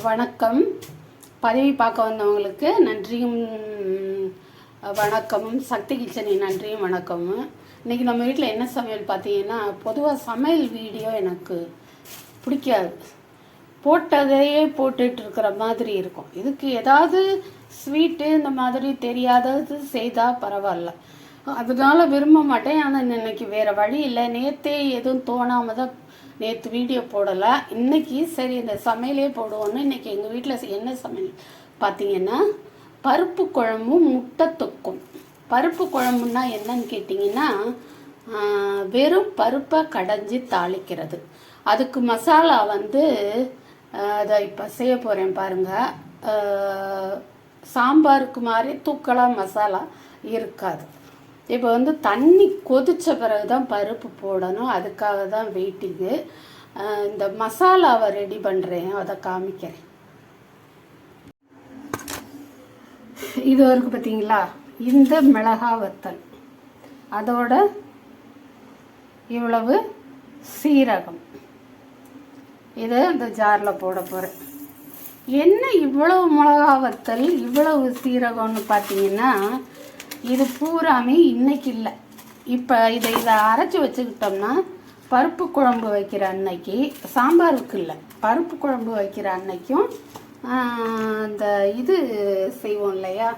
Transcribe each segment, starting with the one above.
வணக்கம். பதவி பார்க்க வந்தவங்களுக்கு நன்றியும் வணக்கமும், சக்தி கிச்சனின் நன்றியும் வணக்கமும். இன்றைக்கி நம்ம வீட்டில் என்ன சமையல் பார்த்தீங்கன்னா, பொதுவாக சமையல் வீடியோ எனக்கு பிடிக்காது. போட்டதையே போட்டுட்ருக்கிற மாதிரி இருக்கும். இதுக்கு ஏதாவது ஸ்வீட்டு இந்த மாதிரி தெரியாதது செய்தால் பரவாயில்ல, அதனால விரும்ப மாட்டேன். ஆனால் இன்னைக்கு வேறு வழி இல்லை. நேற்றே எதுவும் தோணாமல் தான் நேற்று வீடியோ போடலை. இன்றைக்கி சரி இந்த சமையலே போடுவோன்னு இன்றைக்கி எங்கள் வீட்டில் என்ன சமையல் பார்த்தீங்கன்னா, பருப்பு குழம்பும் முட்டை தொக்கும். பருப்பு குழம்புன்னா என்னன்னு கேட்டிங்கன்னா, வெறும் பருப்பை கடைஞ்சி தாளிக்கிறது. அதுக்கு மசாலா அதை இப்போ செய்ய போகிறேன் பாருங்கள். சாம்பாருக்கு மாதிரி தூக்கலாக மசாலா இருக்காது. இப்போ தண்ணி கொதித்த பிறகு தான் பருப்பு போடணும். அதுக்காக தான் வெயிட்டிங்கு. இந்த மசாலாவை ரெடி பண்ணுறேன், அதை காமிக்கிறேன். இது வரைக்கும் பார்த்தீங்களா, இந்த மிளகாய் வத்தல், அதோட இவ்வளவு சீரகம், இதை இந்த ஜாரில் போட போகிறேன். என்ன இவ்வளவு மிளகாய் வத்தல் இவ்வளவு சீரகம்னு பார்த்தீங்கன்னா, இது பூராமே இன்னைக்கு இல்லை. இப்போ இதை அரைச்சி வச்சுக்கிட்டோம்னா பருப்பு குழம்பு வைக்கிற அன்னைக்கு, சாம்பாருக்கு இல்லை, பருப்பு குழம்பு வைக்கிற அன்னைக்கும் இந்த இது செய்வோம் இல்லையா,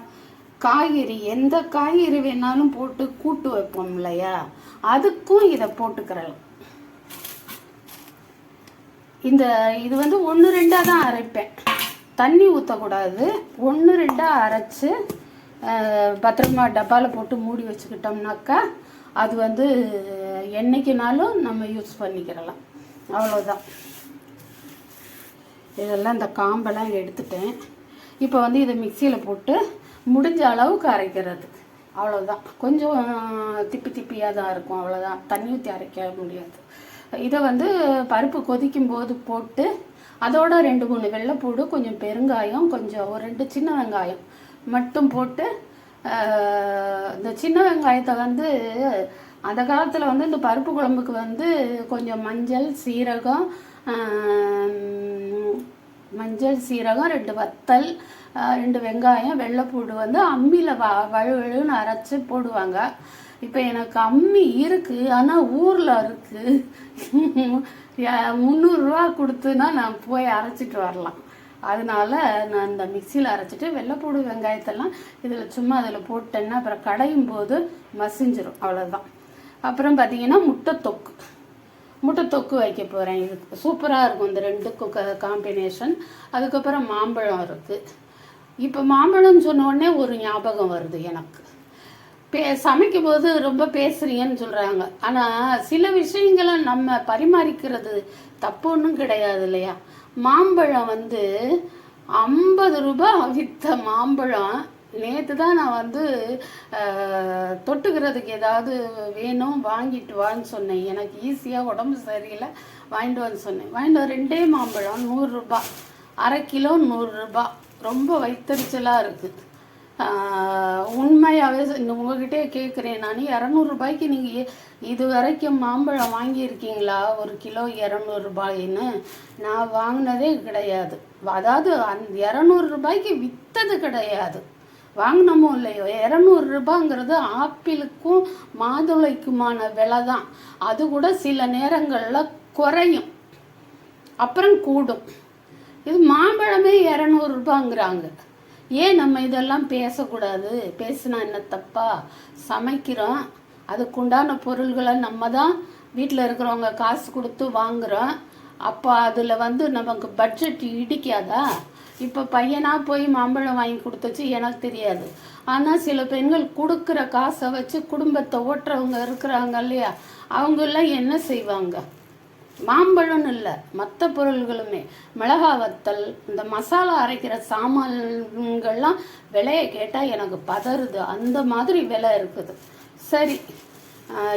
காய்கறி எந்த காய்கறி வேணாலும் போட்டு கூட்டு வைப்போம் இல்லையா, அதுக்கும் இதை போட்டுக்கிறலாம். இது 1-2 தான் அரைப்பேன், தண்ணி ஊற்றக்கூடாது. 1-2 அரைச்சி பத்திரமா டப்பாவில் போட்டு மூடி வச்சுக்கிட்டோம்னாக்கா அது என்றைக்குனாலும் நம்ம யூஸ் பண்ணிக்கிறலாம். அவ்வளோதான். இதெல்லாம் இந்த காம்பெல்லாம் எடுத்துட்டேன். இப்போ இதை மிக்சியில் போட்டு முடிஞ்ச அளவுக்கு அரைக்கிறது. அவ்வளோதான். கொஞ்சம் திப்பியாக தான் இருக்கும், அவ்வளோதான். தண்ணி ஊற்றி அரைக்க முடியாது. இதை பருப்பு கொதிக்கும் போது போட்டு அதோட 2-3 வெள்ளைப்பூடு, கொஞ்சம் பெருங்காயம், கொஞ்சம் ஒரு 2 சின்ன வெங்காயம் மட்டும் போட்டு, இந்த சின்ன வெங்காயத்தை அந்த காலத்தில் இந்த பருப்பு குழம்புக்கு கொஞ்சம் மஞ்சள் சீரகம் 2 வத்தல், 2 வெங்காயம், வெள்ளைப்பூடு அம்மியில் வழுவழுன்னு அரைச்சி போடுவாங்க. இப்போ எனக்கு அம்மி இருக்குது, ஆனால் ஊரில் இருக்குது. 300 ரூபா கொடுத்துனா நான் போய் அரைச்சிட்டு வரலாம். அதனால நான் இந்த மிக்சியில் அரைச்சிட்டு வெள்ளைப்பூடு வெங்காயத்தெல்லாம் இதில் சும்மா அதில் போட்டேன்னா அப்புறம் கடையும் போது மசிஞ்சிரும். அவ்வளோதான். அப்புறம் பார்த்திங்கன்னா முட்டை தொக்கு வைக்க போகிறேன். இது சூப்பராக இருக்கும், இந்த 2க்கும் காம்பினேஷன். அதுக்கப்புறம் மாம்பழம் இருக்குது. இப்போ மாம்பழம்னு சொன்ன உடனே ஒரு ஞாபகம் வருது எனக்கு. சமைக்கும் போது ரொம்ப பேசுறீங்கன்னு சொல்கிறாங்க. ஆனால் சில விஷயங்களை நம்ம பரிமாறிக்கிறது தப்பு ஒன்றும் கிடையாது இல்லையா. மாம்பழம் 50 ரூபா விற்ற மாம்பழம் நேற்று தான் நான் தொட்டுக்கிறதுக்கு ஏதாவது வேணும் வாங்கிட்டு வான்னு சொன்னேன். எனக்கு ஈஸியாக உடம்பு சரியில்லை, வாங்கிட்டு வான்னு சொன்னேன். வாங்கிட்டு வர 2 மாம்பழம் 100 ரூபா, அரை கிலோ 100 ரூபா. ரொம்ப வயிற்றுச்சலாக இருக்குது. உண்மையாகவே உங்ககிட்டே கேட்குறேன் நான், 200 ரூபாய்க்கு நீங்கள் இது வரைக்கும் மாம்பழம் வாங்கியிருக்கீங்களா? 1 கிலோ 200 ரூபாயின்னு நான் வாங்கினதே கிடையாது. அதாவது 200 ரூபாய்க்கு விற்றது கிடையாது, வாங்கினமோ இல்லையோ. 200 ரூபாங்கிறது ஆப்பிளுக்கும் மாதுளைக்குமான விலை தான். அது கூட சில நேரங்களில் குறையும், அப்புறம் கூடும். இது மாம்பழமே 200 ரூபாங்கிறாங்க. ஏன் நம்ம இதெல்லாம் பேசக்கூடாது? பேசினா என்ன தப்பா? சமைக்கிறோம், அதுக்குண்டான பொருள்களை நம்ம தான் வீட்டில் இருக்கிறவங்க காசு கொடுத்து வாங்குகிறோம். அப்போ அதில் நமக்கு பட்ஜெட் இடிக்காதா? இப்போ பையனாக போய் மாம்பழம் வாங்கி கொடுத்துச்சு எனக்கு தெரியாது. ஆனால் சில பெண்கள் கொடுக்குற காசை வச்சு குடும்பத்தை ஓட்டுறவங்க இருக்கிறாங்க இல்லையா, அவங்கெல்லாம் என்ன செய்வாங்க? மாம்பழம்னு இல்லை, மற்ற பொருள்களுமே, மிளகாய் வத்தல், இந்த மசாலா அரைக்கிற சாமான்கள்லாம் விலையை கேட்டால் எனக்கு பதறுது. அந்த மாதிரி விலை இருக்குது. சரி,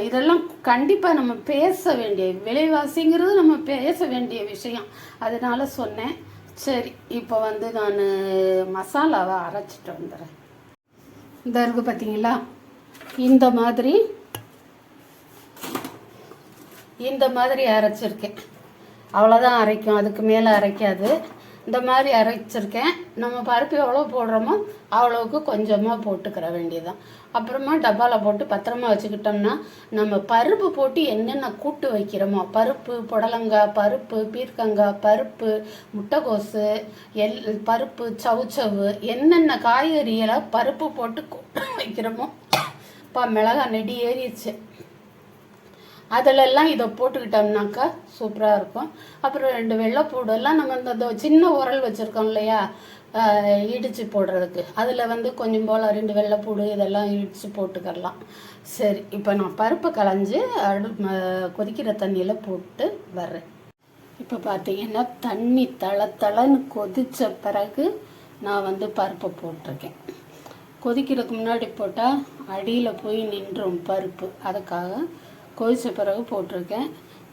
இதெல்லாம் கண்டிப்பாக நம்ம பேச வேண்டிய விலைவாசிங்கிறது நம்ம பேச வேண்டிய விஷயம். அதனால சொன்னேன். சரி, இப்போ நான் மசாலாவை அரைச்சிட்டு வந்துடுறேன். இந்த இருக்குது பார்த்தீங்களா, இந்த மாதிரி அரைச்சிருக்கேன். அவ்வளோதான் அரைக்கும், அதுக்கு மேலே அரைக்காது. இந்த மாதிரி அரைச்சிருக்கேன். நம்ம பருப்பு எவ்வளோ போடுறோமோ அவ்வளோவுக்கு கொஞ்சமாக போட்டுக்கிற வேண்டியதுதான். அப்புறமா டப்பாவில் போட்டு பத்திரமா வச்சுக்கிட்டோம்னா நம்ம பருப்பு போட்டு என்னென்ன கூட்டு வைக்கிறோமோ, பருப்பு புடலங்காய், பருப்பு பீர்க்கங்காய், பருப்பு முட்டைக்கோசு, பருப்பு சவுச்சவு, என்னென்ன காய்கறியெல்லாம் பருப்பு போட்டு கூட்டு வைக்கிறோமோ, இப்போ மிளகாய் நெடி ஏறிடுச்சு, அதிலெல்லாம் இதை போட்டுக்கிட்டோம்னாக்கா சூப்பராக இருக்கும். அப்புறம் 2 வெள்ளைப்பூடெல்லாம் நம்ம இந்த சின்ன உரல் வச்சுருக்கோம் இல்லையா, இடித்து போடுறதுக்கு, அதில் கொஞ்சம் போல் 2 வெள்ளைப்பூடு இதெல்லாம் இடித்து போட்டுக்கலாம். சரி, இப்போ நான் பருப்பை களைஞ்சி கொதிக்கிற தண்ணியில் போட்டு வர்றேன். இப்போ பார்த்தீங்கன்னா தண்ணி தளன்னு கொதித்த பிறகு நான் பருப்பை போட்டிருக்கேன். கொதிக்கிறதுக்கு முன்னாடி போட்டால் அடியில் போய் நின்றும் பருப்பு, அதுக்காக கொதித்த பிறகு போட்டிருக்கேன்.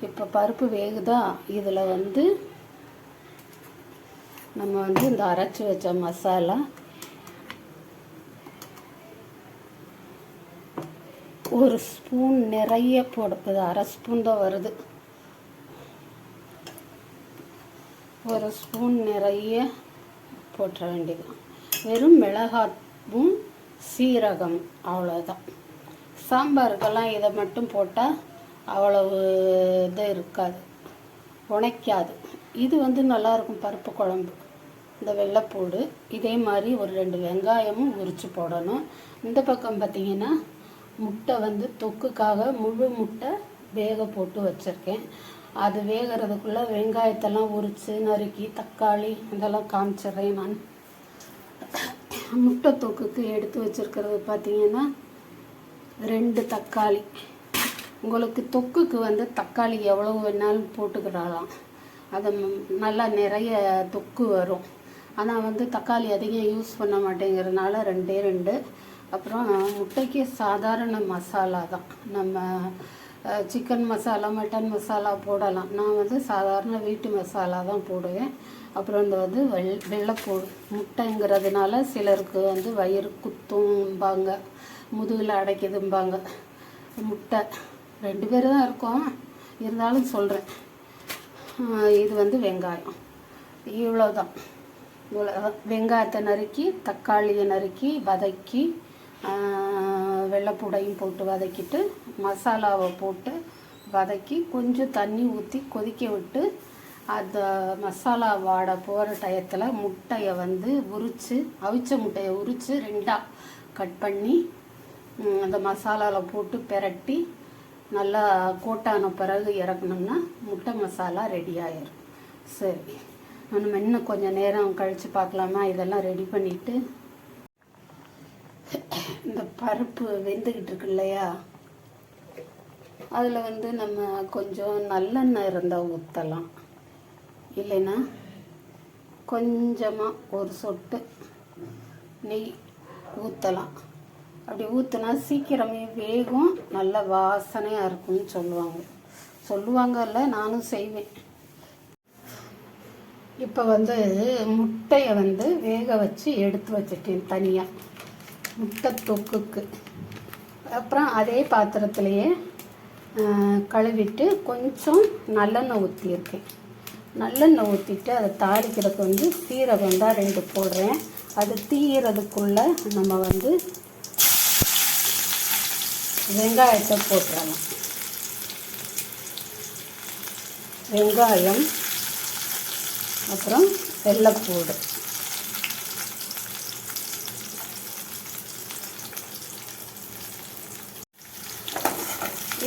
இப்போ பருப்பு வேகுதா, இதில் நம்ம இந்த அரைச்சி வச்ச மசாலா ஒரு ஸ்பூன் நிறைய போடுறது, அரை ஸ்பூன் தான் வருது, ஒரு ஸ்பூன் நிறைய போட்டுற வேண்டியது. வெறும் மிளகாயும் சீரகம், அவ்வளோதான். சாம்பாருக்கெல்லாம் இதை மட்டும் போட்டால் அவ்வளவு இது இருக்காது, உடைக்காது. இது நல்லாயிருக்கும் பருப்பு குழம்பு. இந்த வெள்ளைப்பூடு இதே மாதிரி ஒரு 2 வெங்காயமும் உரித்து போடணும். இந்த பக்கம் பார்த்திங்கன்னா முட்டை தொக்குக்காக முழு முட்டை வேக போட்டு வச்சுருக்கேன். அது வேகிறதுக்குள்ளே வெங்காயத்தெல்லாம் உரித்து நறுக்கி தக்காளி இதெல்லாம் காமிச்சிட்றேன். நான் முட்டை தொக்குக்கு எடுத்து வச்சுருக்கிறது பார்த்திங்கன்னா 2 தக்காளி. உங்களுக்கு தொக்குக்கு தக்காளி எவ்வளோ வேணாலும் போட்டுக்கிடலாம், அது நல்லா நிறைய தொக்கு வரும். ஆனால் தக்காளி அதிகம் யூஸ் பண்ண மாட்டேங்கிறதுனால 2. அப்புறம் முட்டைக்கு சாதாரண மசாலா தான், நம்ம சிக்கன் மசாலா மட்டன் மசாலா போடலாம். நான் சாதாரண வீட்டு மசாலா தான் போடுவேன். அப்புறம் இந்த வெள்ளைப்பூடு, முட்டைங்கிறதுனால சிலருக்கு வயிறு குத்தும்பாங்க, முதுகில் அடைக்குதும்பாங்க. முட்டை 2 பேர் தான் இருக்கோம், இருந்தாலும் சொல்கிறேன். இது வெங்காயம், இவ்வளோதான். வெங்காயத்தை நறுக்கி தக்காளியை நறுக்கி வதக்கி வெள்ளைப்பூடையும் போட்டு வதக்கிட்டு மசாலாவை போட்டு வதக்கி கொஞ்சம் தண்ணி ஊற்றி கொதிக்க விட்டு அந்த மசாலா வாடை போகிற டயத்தில் முட்டையை உரித்து, அவிச்ச முட்டையை உரித்து 2ஆக கட் பண்ணி அந்த மசாலாவில் போட்டு பெரட்டி நல்லா கோட்டான பிறகு இறக்கணும்னா முட்டை மசாலா ரெடி ஆயிடும். சரி, நம்ம இன்னும் கொஞ்சம் நேரம் கழித்து பார்க்கலாமா? இதெல்லாம் ரெடி பண்ணிவிட்டு இந்த பருப்பு வெந்துக்கிட்டு இருக்கு இல்லையா, அதில் நம்ம கொஞ்சம் நல்லெண்ணெய் இருந்தால் ஊற்றலாம், இல்லைன்னா கொஞ்சமாக ஒரு சொட்டு நெய் ஊற்றலாம். அப்படி ஊற்றினா சீக்கிரமே வேகும், நல்ல வாசனையாக இருக்கும்னு சொல்லுவாங்கல்ல, நானும் செய்வேன். இப்போ முட்டையை வேக வச்சு எடுத்து வச்சுட்டேன் தனியாக முட்டை தொக்குக்கு. அப்புறம் அதே பாத்திரத்துலேயே கழுவிட்டு கொஞ்சம் நல்லெண்ணெய் ஊற்றியிருக்கேன். நல்லெண்ணெய் ஊற்றிட்டு அதை தாளிக்கிறதுக்கு சீரகம் தான் 2 போடுறேன். அது தீயிறதுக்குள்ளே நம்ம வெங்காயத்தை போட்டுறலாம். வெங்காயம், அப்புறம் வெள்ளைப்பூடு,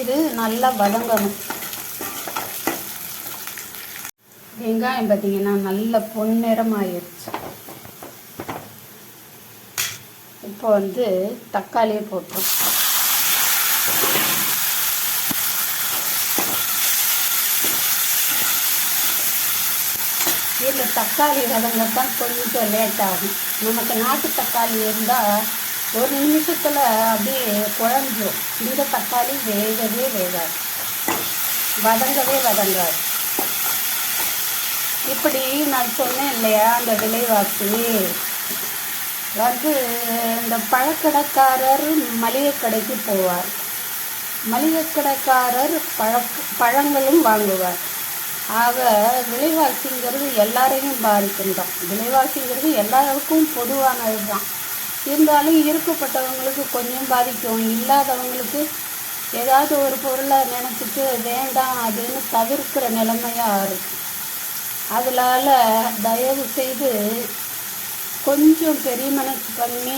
இது நல்லா வதங்கணும். வெங்காயம் பார்த்திங்கன்னா நல்ல பொன்னிறமாயிருச்சு. இப்போ தக்காளியை போட்டோம். இதில் தக்காளி வதங்கத்தான் கொஞ்சம் லேட் ஆகும். நமக்கு நாட்டு தக்காளி இருந்தால் ஒரு நிமிஷத்தில் அப்படியே குழஞ்சிரும். இந்த தக்காளி வேகவே வேகாது, வதங்காது. இப்படி நான் சொன்னேன் இல்லையா, அந்த விலைவாசி இந்த பழக்கடைக்காரர் மளிகை கடைக்கு போவார், மளிகை கடைக்காரர் பழங்களும் வாங்குவார். ஆக விலைவாசிங்கிறது எல்லாரையும் பாதிக்கும் தான். விலைவாசிங்கிறது எல்லாருக்கும் பொதுவானது தான். இருந்தாலும் இருக்கப்பட்டவங்களுக்கு கொஞ்சம் பாதிக்கும். இல்லாதவங்களுக்கு ஏதாவது ஒரு பொருளை நினச்சிட்டு வேண்டாம் அப்படின்னு தவிர்க்கிற நிலைமையாக இருக்கும். அதனால் தயவு செய்து கொஞ்சம் பெரிய மனசு பண்ணி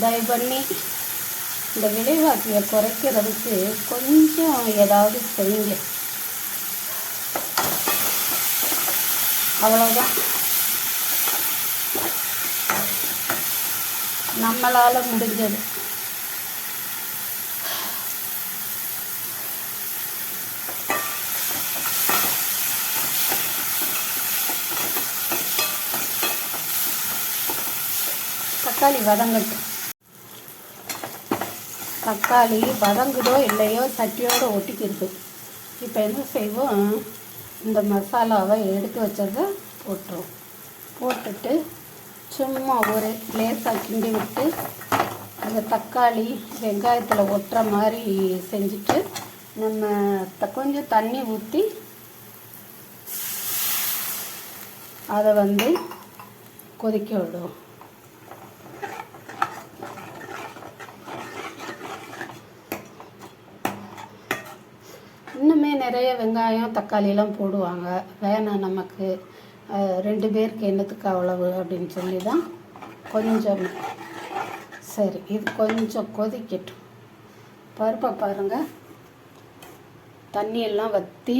தயவு பண்ணி இந்த விலைவாசியை குறைக்கிறதுக்கு கொஞ்சம் ஏதாவது செய்யுங்க. அவ்வளோதான். நம்மளால் முடிஞ்சது. தக்காளி வதங்கட்டும். தக்காளி வதங்குதோ இல்லையோ சட்டியோடு ஒட்டிக்கிருக்கு. இப்போ என்ன செய்வோம், இந்த மசாலாவை எடுத்து வச்சதை போட்டுருவோம். போட்டுட்டு சும்மா ஒரு லேசாக கிண்டி விட்டு அந்த தக்காளி வெங்காயத்தில் ஒட்டுற மாதிரி செஞ்சுட்டு நம்ம கொஞ்சம் தண்ணி ஊற்றி அதை கொதிக்க விடுவோம். இன்னுமே நிறைய வெங்காயம் தக்காளியெலாம் போடுவாங்க. வேணாம், நமக்கு 2 பேருக்கு என்னத்துக்கு அவ்வளவு அப்படின்னு சொல்லி தான் கொஞ்சம். சரி, இது கொஞ்சம் கொதிக்கட்டும். பருப்பை பாருங்கள், தண்ணியெல்லாம் வற்றி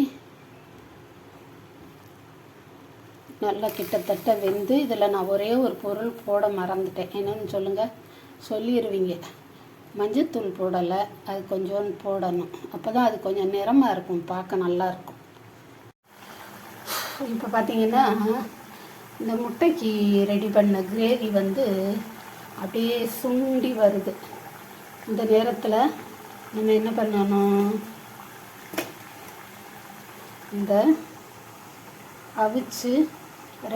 நல்லா கிட்டத்தட்ட வெந்து. இதில் நான் ஒரே ஒரு பொருள் போட மறந்துட்டேன். என்னன்னு சொல்லுங்கள், சொல்லிடுவீங்க. மஞ்சத்தூள் போடலை, அது கொஞ்சோண்டு போடணும். அப்போ தான் அது கொஞ்சம் நிறமாக இருக்கும், பார்க்க நல்லாயிருக்கும். இப்போ பார்த்திங்கன்னா இந்த முட்டைக்கு ரெடி பண்ண கிரேவி அப்படியே சுண்டி வருது. இந்த நேரத்தில் நம்ம என்ன பண்ணணும், இந்த அவிச்சு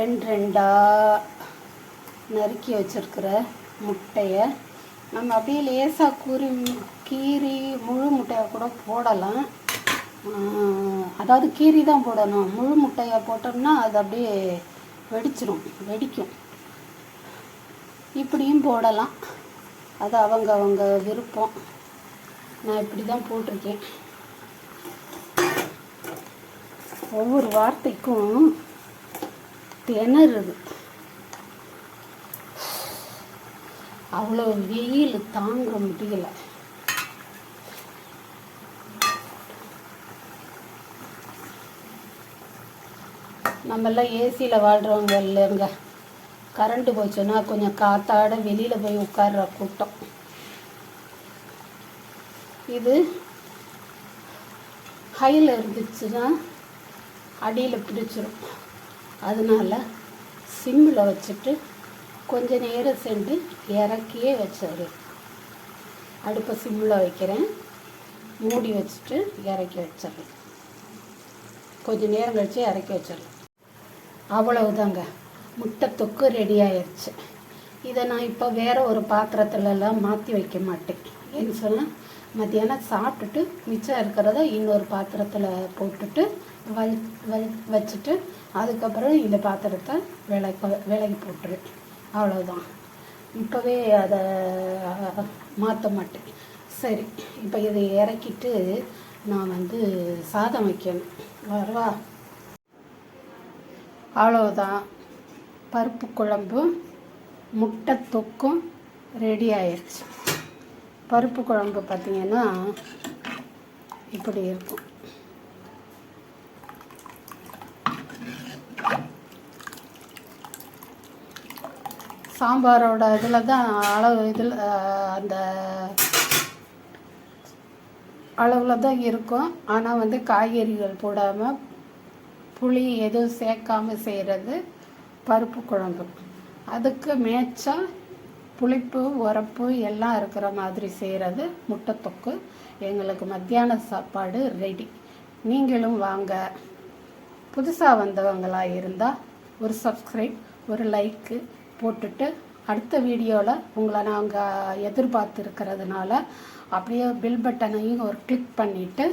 2 நறுக்கி வச்சுருக்கிற முட்டையை நம்ம அப்படியே லேசாக கீரி முழு முட்டையை கூட போடலாம். அதாவது கீரி தான் போடணும். முழு முட்டையை போட்டோம்னா அது அப்படியே வெடிக்கும். இப்படியும் போடலாம், அது அவங்க விருப்பம். நான் இப்படி தான் போட்டிருக்கேன். ஒவ்வொரு வார்த்தைக்கும் திணறுது. அவ்வளோ வெயில் தாங்க முடியல. நம்மெல்லாம் ஏசியில் வாழ்கிறவங்க இல்லைங்க. கரண்ட்டு போச்சுன்னா கொஞ்சம் காத்தாட வெளியில் போய் உட்கார்ற கூட்டம். இது ஹையில் இருந்துச்சுன்னா அடியில் பிடிச்சிரும். அதனால் சிம்மில் வச்சுட்டு கொஞ்ச நேரம் சென்று இறக்கியே வச்சாரு. அடுப்பை சிம்மில் வைக்கிறேன், மூடி வச்சுட்டு இறக்கி வச்சிடறேன். கொஞ்சம் நேரம் கழித்து இறக்கி வச்சிடலாம். அவ்வளவுதாங்க, முட்டை தொக்கு ரெடி ஆயிடுச்சு. இதை நான் இப்போ வேறு ஒரு பாத்திரத்துலலாம் மாற்றி வைக்க மாட்டேன். ஏன்னு சொன்னால் மத்தியானம் சாப்பிட்டுட்டு மிச்சம் இருக்கிறத இன்னொரு பாத்திரத்தில் போட்டுட்டு வச்சுட்டு அதுக்கப்புறம் இந்த பாத்திரத்தை விலகி போட்டுருவேன். அவ்வளோதான். இப்போவே அதை மாற்ற மாட்டேன். சரி, இப்போ இதை இறக்கிட்டு நான் சாதம் வைக்கணும். வரவா? அவ்வளோதான். பருப்பு குழம்பும் முட்டை தொக்கும் ரெடி ஆயிடுச்சு. பருப்பு குழம்பு பார்த்திங்கன்னா இப்படி இருக்கும். சாம்பாரோட இதில் தான் அந்த அளவில் தான் இருக்கும். ஆனால் காய்கறிகள் போடாமல் புளி எதுவும் சேர்க்காமல் செய்கிறது பருப்பு குழம்பு. அதுக்கு மேய்ச்சா புளிப்பு உரப்பு எல்லாம் இருக்கிற மாதிரி செய்கிறது முட்டை தொக்கு. எங்களுக்கு மத்தியான சாப்பாடு ரெடி. நீங்களும் வாங்க. புதுசாக வந்தவங்களாக இருந்தால் ஒரு சப்ஸ்கிரைப், ஒரு லைக்கு போட்டுட்டு அடுத்த வீடியோவில் உங்களை நாங்கள் எதிர்பார்த்துருக்கிறதுனால அப்படியே பில் பட்டனையும் ஒரு கிளிக் பண்ணிவிட்டு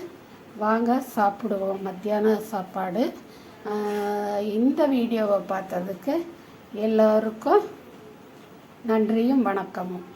வாங்க சாப்பிடுவோம் மத்தியான சாப்பாடு. இந்த வீடியோவை பார்த்ததுக்கு எல்லோருக்கும் நன்றியும் வணக்கமும்.